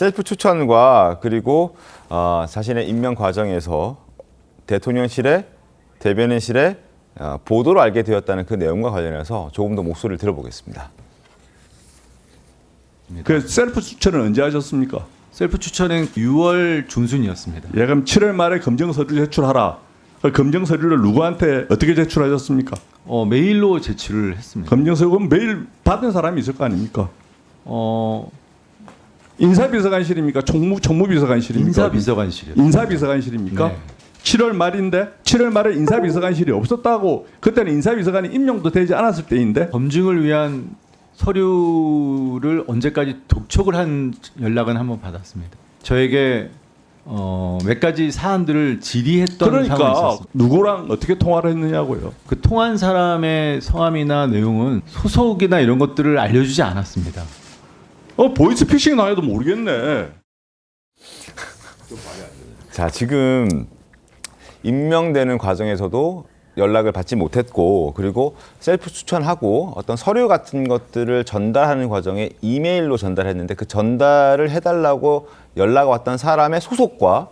셀프 추천과 그리고 자신의 임명 과정에서 대통령실에 대변인실에 보도로 알게 되었다는 그 내용과 관련해서 조금 더 목소리를 들어보겠습니다. 그 셀프 추천은 언제 하셨습니까? 셀프 추천은 6월 중순이었습니다. 예, 그럼 7월 말에 검증 서류 제출하라. 그 검증 서류를 누구한테 어떻게 제출하셨습니까? 메일로 제출을 했습니다. 검증 서류는 메일 받은 사람이 있을 거 아닙니까? 어, 인사비서관실입니까? 총무비서관실입니까? 인사비서관실이요. 인사비서관실입니까? 네. 7월 말인데 7월 말에 인사비서관실이 없었다고. 그때는 인사비서관이 임명도 되지 않았을 때인데. 검증을 위한 서류를 언제까지 독촉을 한 연락은 한번 받았습니다. 저에게 몇 가지 사안들을 질의했던 상황이 그러니까 있었습니다. 누구랑 어떻게 통화를 했느냐고요. 그 통한 사람의 성함이나 내용은 소속이나 이런 것들을 알려주지 않았습니다. 보이스피싱 당해도 모르겠네. 자, 지금 임명되는 과정에서도 연락을 받지 못했고 그리고 셀프 추천하고 어떤 서류 같은 것들을 전달하는 과정에 이메일로 전달했는데 그 전달을 해달라고 연락 왔던 사람의 소속과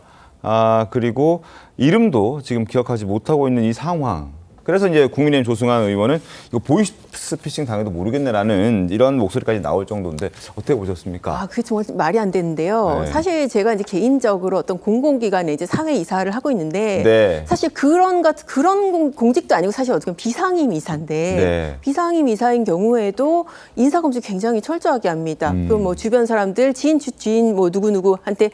그리고 이름도 지금 기억하지 못하고 있는 이 상황. 그래서 이제 국민의힘 조승환 의원은 이거 보이스피싱 당해도 모르겠네라는 이런 목소리까지 나올 정도인데 어떻게 보셨습니까? 그게 정말 말이 안 되는데요. 네. 사실 제가 이제 개인적으로 어떤 공공기관에 이제 사회 이사를 하고 있는데 네. 사실 그런 공직도 아니고 사실 어떻게 보면 비상임 이사인데 네. 비상임 이사인 경우에도 인사검증 굉장히 철저하게 합니다. 그 뭐 주변 사람들 지인 뭐 누구누구한테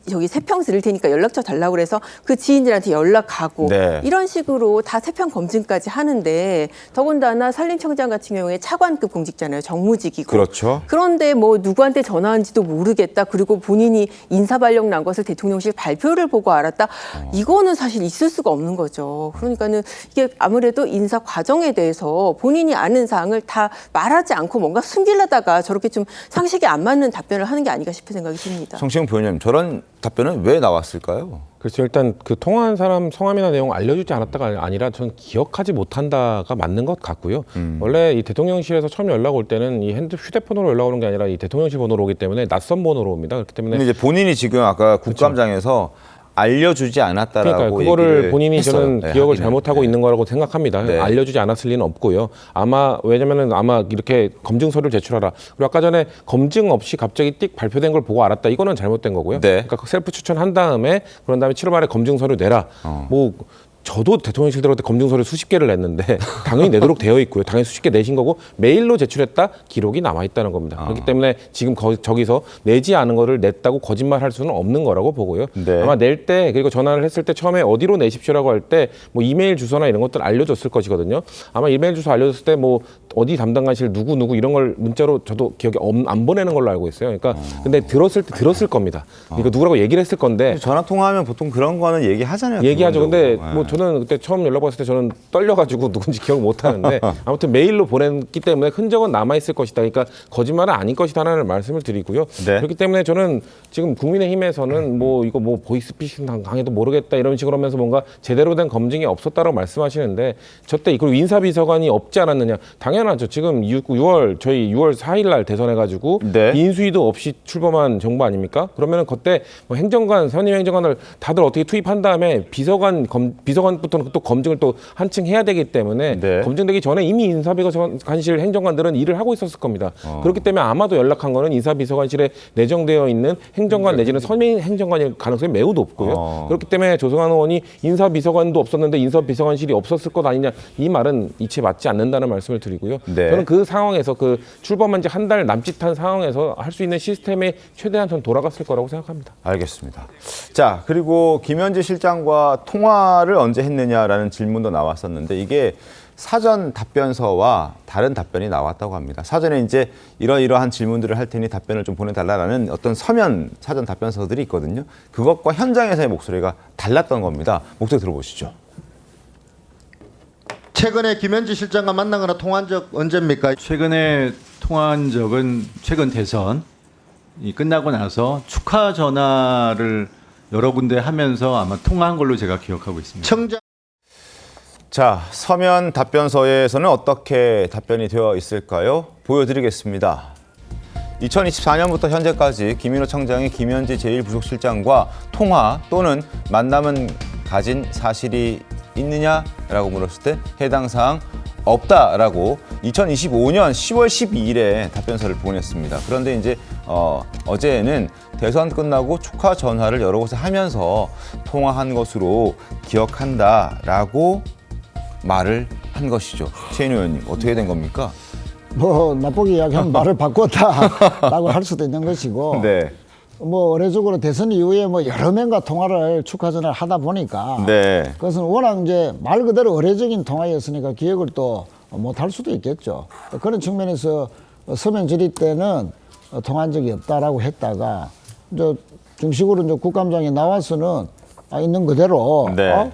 저기 세평 드릴 테니까 연락처 달라고 그래서 그 지인들한테 연락하고 네. 이런 식으로 다 세평 검증까지 하는데 더군다나 산림청장 같은 경우에 차관급 공직잖아요. 정무직이고. 그렇죠. 그런데 뭐 누구한테 전화한지도 모르겠다. 그리고 본인이 인사발령 난 것을 대통령실 발표를 보고 알았다. 이거는 사실 있을 수가 없는 거죠. 그러니까는 이게 아무래도 인사 과정에 대해서 본인이 아는 사항을 다 말하지 않고 뭔가 숨기려다가 저렇게 좀 상식에 안 맞는 답변을 하는 게 아닌가 싶은 생각이 듭니다. 성시경 부위원님, 저런 답변은 왜 나왔을까요? 그렇죠. 일단 그 통화한 사람 성함이나 내용 알려주지 않았다가 아니라 전 기억하지 못한다가 맞는 것 같고요. 원래 이 대통령실에서 처음 연락 올 때는 이 휴대폰으로 연락 오는 게 아니라 이 대통령실 번호로 오기 때문에 낯선 번호로 옵니다. 그렇기 때문에 근데 이제 본인이 지금 아까 국감장에서 알려주지 않았다라고 그러니까 그거를 얘기를 본인이 했어요. 저는 네, 기억을 하기는. 잘못하고 네. 있는 거라고 생각합니다. 네. 알려주지 않았을 리는 없고요. 왜냐면은 아마 이렇게 검증 서류를 제출하라. 그리고 아까 전에 검증 없이 갑자기 띡 발표된 걸 보고 알았다. 이거는 잘못된 거고요. 네. 그러니까 셀프 추천한 다음에 그런 다음에 7월 말에 검증 서류 내라. 뭐 저도 대통령실 들어갈 때 검증 서류 수십 개를 냈는데 당연히 내도록 되어 있고요. 당연히 수십 개 내신 거고 메일로 제출했다 기록이 남아 있다는 겁니다. 그렇기 때문에 지금 저기서 내지 않은 거를 냈다고 거짓말할 수는 없는 거라고 보고요. 네. 아마 낼 때 그리고 전화를 했을 때 처음에 어디로 내십시오라고 할 때 뭐 이메일 주소나 이런 것들 알려줬을 것이거든요. 아마 이메일 주소 알려줬을 때 뭐 어디 담당관실 누구 이런 걸 문자로 저도 기억에 안 보내는 걸로 알고 있어요. 그러니까 근데 들었을 때 들었을 겁니다. 그러니까 누구라고 얘기를 했을 건데 전화 통화하면 보통 그런 거는 얘기하잖아요. 얘기하죠. 근데 기본적으로. 뭐 저는 그때 처음 연락 받았을 때 저는 떨려가지고 누군지 기억 못 하는데 아무튼 메일로 보냈기 때문에 흔적은 남아있을 것이다. 그러니까 거짓말은 아닐 것이다라는 말씀을 드리고요. 네. 그렇기 때문에 저는 지금 국민의힘에서는 뭐 이거 뭐 보이스피싱 당해도 모르겠다 이런 식으로 하면서 뭔가 제대로 된 검증이 없었다고 말씀하시는데 저때 그리고 인사비서관이 없지 않았느냐. 당연하죠. 지금 6월 4일 날 대선해가지고 네. 인수위도 없이 출범한 정부 아닙니까? 그러면은 그때 뭐 행정관, 선임 행정관을 다들 어떻게 투입한 다음에 비서관부터는 또 검증을 또 한층 해야 되기 때문에 네. 검증되기 전에 이미 인사비서관실 행정관들은 일을 하고 있었을 겁니다. 그렇기 때문에 아마도 연락한 거는 인사비서관실에 내정되어 있는 행정관 내지는 선임 행정관일 가능성이 매우 높고요. 그렇기 때문에 조승환 의원이 인사비서관도 없었는데 인사비서관실이 없었을 것 아니냐 이 말은 이치에 맞지 않는다는 말씀을 드리고요. 네. 저는 그 상황에서 그 출범한 지 한 달 남짓한 상황에서 할 수 있는 시스템에 최대한 전 돌아갔을 거라고 생각합니다. 알겠습니다. 자, 그리고 김현지 실장과 통화를 언제 했느냐라는 질문도 나왔었는데 이게 사전 답변서와 다른 답변이 나왔다고 합니다. 사전에 이제 이러이러한 질문들을 할 테니 답변을 좀 보내달라는 어떤 서면 사전 답변서들이 있거든요. 그것과 현장에서의 목소리가 달랐던 겁니다. 목소리 들어보시죠. 최근에 김현지 실장과 만나거나 통화한 적 언제입니까? 최근에 통화한 적은 최근 대선이 끝나고 나서 축하 전화를 여러 군데 하면서 아마 통화한 걸로 제가 기억하고 있습니다. 청장 자, 서면 답변서에서는 어떻게 답변이 되어 있을까요? 보여드리겠습니다. 2024년부터 현재까지 김인호 청장이 김현지 제1부속실장과 통화 또는 만남은 가진 사실이 있느냐라고 물었을 때 해당 사항 없다라고 2025년 10월 12일에 답변서를 보냈습니다. 그런데 이제 어제는 대선 끝나고 축하 전화를 여러 곳에 하면서 통화한 것으로 기억한다라고 말을 한 것이죠. 최인호 의원님 어떻게 된 겁니까? 뭐 나쁘게 이야기하면 말을 바꿨다라고 할 수도 있는 것이고 네. 뭐 의례적으로 대선 이후에 뭐 여러 명과 통화를 축하 전화를 하다 보니까 네. 그것은 워낙 이제 말 그대로 의례적인 통화였으니까 기억을 또 못할 수도 있겠죠. 그런 측면에서 서면 질의 때는 통화한 적이 없다라고 했다가 이제 정식으로 이제 국감장에 나와서는 있는 그대로 네.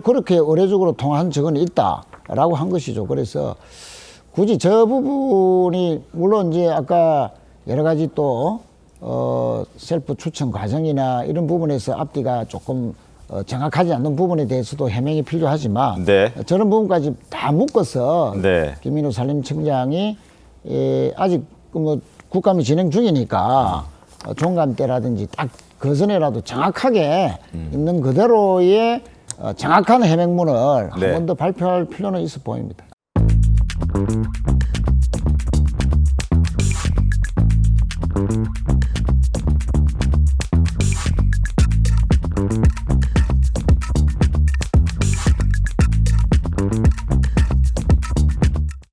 그렇게 의례적으로 통화한 적은 있다라고 한 것이죠. 그래서 굳이 저 부분이 물론 이제 아까 여러 가지 또 셀프 추천 과정이나 이런 부분에서 앞뒤가 조금 정확하지 않는 부분에 대해서도 해명이 필요하지만 네. 저런 부분까지 다 묶어서 네. 김인호 산림청장이 아직 뭐 국감이 진행 중이니까 종감 때라든지 딱 그 전에라도 정확하게 있는 그대로의 정확한 해명문을 한 네. 번 더 발표할 필요는 있어 보입니다.